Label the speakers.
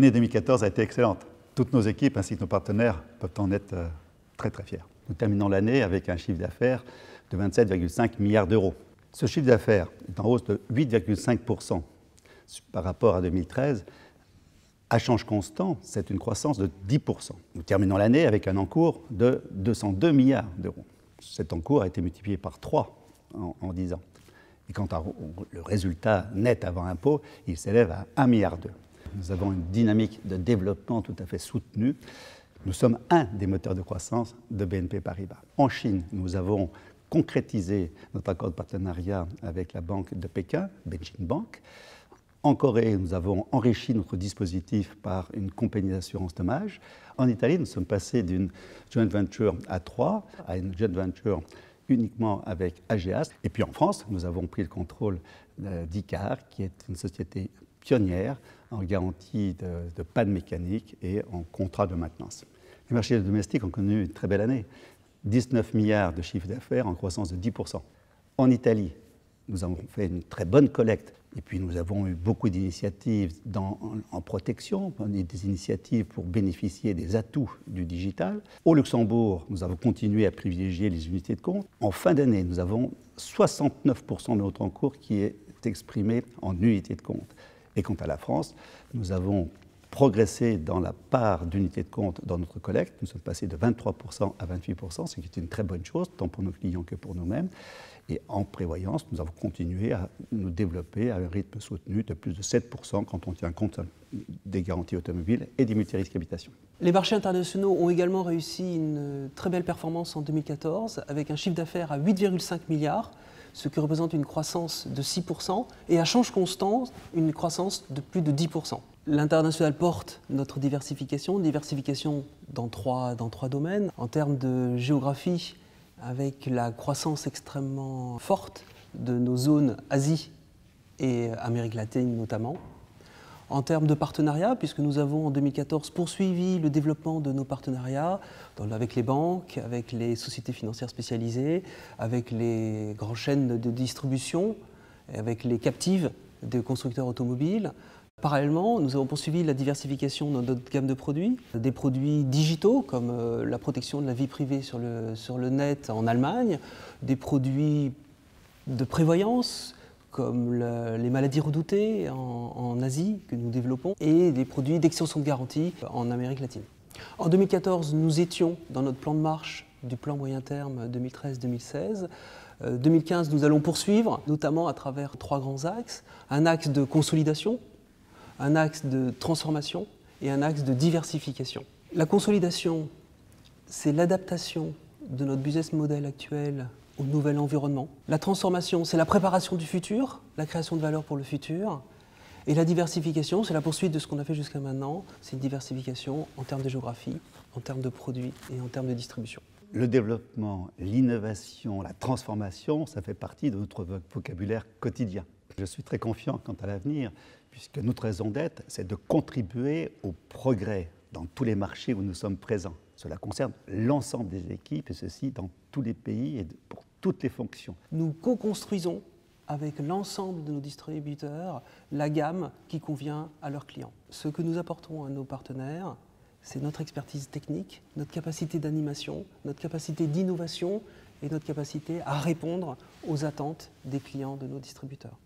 Speaker 1: L'année 2014 a été excellente. Toutes nos équipes ainsi que nos partenaires peuvent en être très très fiers. Nous terminons l'année avec un chiffre d'affaires de 27,5 milliards d'euros. Ce chiffre d'affaires est en hausse de 8,5% par rapport à 2013. À change constant, c'est une croissance de 10%. Nous terminons l'année avec un encours de 202 milliards d'euros. Cet encours a été multiplié par 3 en 10 ans. Et quant au résultat net avant impôt, il s'élève à 1,2 milliard. Nous avons une dynamique de développement tout à fait soutenue. Nous sommes un des moteurs de croissance de BNP Paribas. En Chine, nous avons concrétisé notre accord de partenariat avec la banque de Pékin, Beijing Bank. En Corée, nous avons enrichi notre dispositif par une compagnie d'assurance dommages. En Italie, nous sommes passés d'une joint venture à 3 à une joint venture uniquement avec AGEAS. Et puis en France, nous avons pris le contrôle d'ICAR, qui est une société pionnière en garantie de panne mécanique et en contrat de maintenance. Les marchés domestiques ont connu une très belle année. 19 milliards de chiffre d'affaires en croissance de 10%. En Italie, nous avons fait une très bonne collecte. Et puis nous avons eu beaucoup d'initiatives en protection, des initiatives pour bénéficier des atouts du digital. Au Luxembourg, nous avons continué à privilégier les unités de compte. En fin d'année, nous avons 69% de notre encours qui est exprimé en unités de compte. Et quant à la France, nous avons progressé dans la part d'unités de compte dans notre collecte. Nous sommes passés de 23% à 28%, ce qui est une très bonne chose, tant pour nos clients que pour nous-mêmes. Et en prévoyance, nous avons continué à nous développer à un rythme soutenu de plus de 7% quand on tient compte des garanties automobiles et des multirisques habitation.
Speaker 2: Les marchés internationaux ont également réussi une très belle performance en 2014 avec un chiffre d'affaires à 8,5 milliards, ce qui représente une croissance de 6% et à change constant, une croissance de plus de 10%. L'international porte notre diversification dans trois domaines. En termes de géographie, avec la croissance extrêmement forte de nos zones Asie et Amérique latine notamment. En termes de partenariat, puisque nous avons en 2014 poursuivi le développement de nos partenariats avec les banques, avec les sociétés financières spécialisées, avec les grandes chaînes de distribution, avec les captives des constructeurs automobiles. Parallèlement, nous avons poursuivi la diversification dans notre gamme de produits, des produits digitaux comme la protection de la vie privée sur le net en Allemagne, des produits de prévoyance comme les maladies redoutées en Asie que nous développons et des produits d'extension de garantie en Amérique latine. En 2014, nous étions dans notre plan de marche du plan moyen terme 2013-2016. 2015, nous allons poursuivre, notamment à travers 3 grands axes. Un axe de consolidation, un axe de transformation et un axe de diversification. La consolidation, c'est l'adaptation de notre business model actuel au nouvel environnement. La transformation, c'est la préparation du futur, la création de valeur pour le futur. Et la diversification, c'est la poursuite de ce qu'on a fait jusqu'à maintenant. C'est une diversification en termes de géographie, en termes de produits et en termes de distribution.
Speaker 1: Le développement, l'innovation, la transformation, ça fait partie de notre vocabulaire quotidien. Je suis très confiant quant à l'avenir, puisque notre raison d'être, c'est de contribuer au progrès dans tous les marchés où nous sommes présents. Cela concerne l'ensemble des équipes, et ceci dans tous les pays et pour toutes les fonctions.
Speaker 2: Nous co-construisons avec l'ensemble de nos distributeurs la gamme qui convient à leurs clients. Ce que nous apportons à nos partenaires, c'est notre expertise technique, notre capacité d'animation, notre capacité d'innovation et notre capacité à répondre aux attentes des clients de nos distributeurs.